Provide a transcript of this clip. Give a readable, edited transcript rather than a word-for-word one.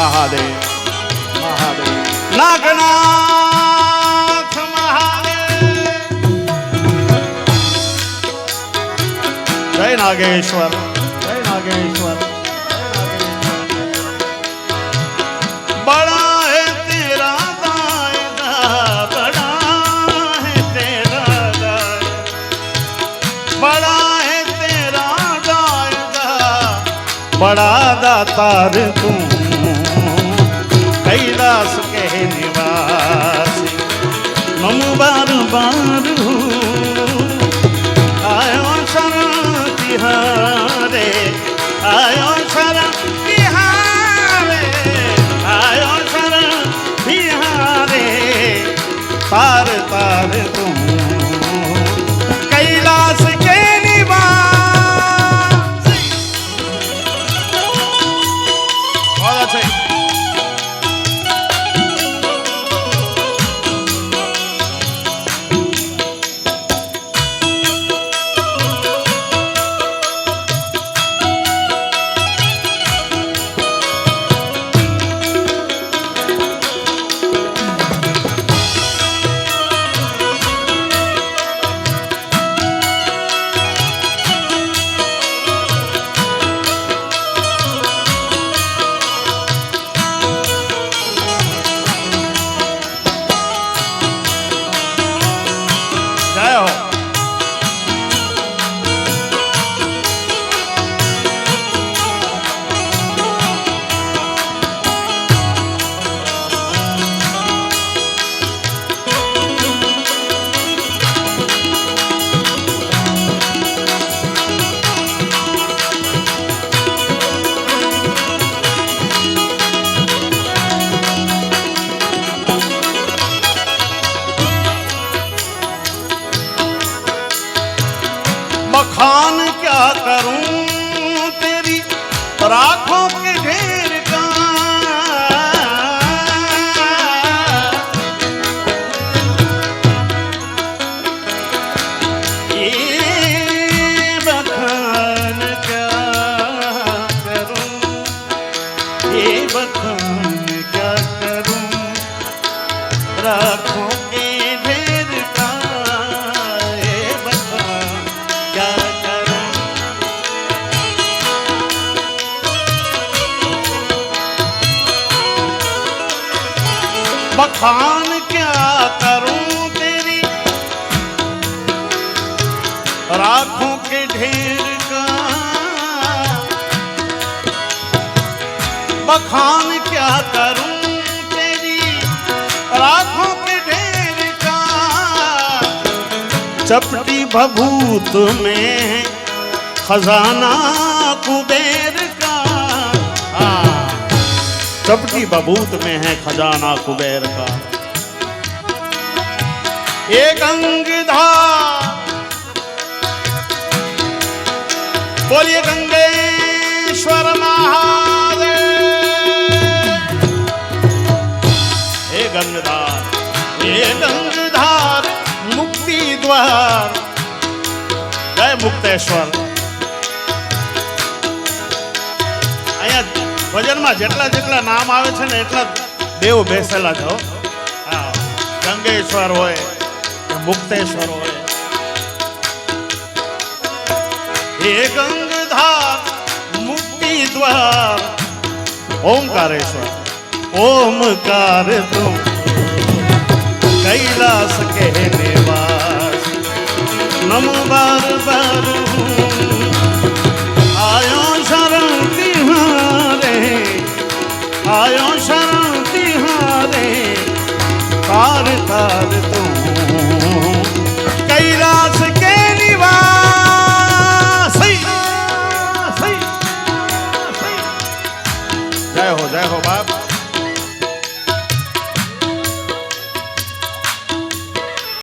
महादेव महादेव नागनाथ महादेव जय नागेश्वर जय नागेश्वर बड़ा है तेरा दायरा बड़ा है तेरा दायरा बड़ा है तेरा दायरा बड़ा दातार तू कैलाश के निवासी मम बार बार आयो शरण तिहारे आयो शरण तिहारे आयो शरण तिहारे तार तार तुम कैलाश के निवासी। बहुत अच्छे बखान क्या करूं तेरी राखों के ढेर का ये बखान क्या करूं ये बखान क्या करूं राखों के ढेर का बखान क्या करूं तेरी राखों के ढेर का बखान क्या करूं तेरी राखों के ढेर का चपटी भभूत में खजाना कुबेर का चपटी बबूत में है खजाना कुबेर का ये गंगाधार बोलिए गंगेश्वर महादेव हे गंगाधार मुक्ति द्वार जय मुक्तेश्वर। ભજનમાં જેટલા જેટલા નામ આવે છે ને એટલા દેવ બેસેલા છે હા ગંગેશ્વર હોય કે મુક્તેશ્વર હોય હે ગંગાધાર મુક્તિ દ્વાર ओंकारेश्वर ओमकार तुम कैलाश के निवास नमो बार बार आयो शरण तिहारे आयो शरण तिहारे तार तार तुम कैलाश के निवास। जय हो बाप।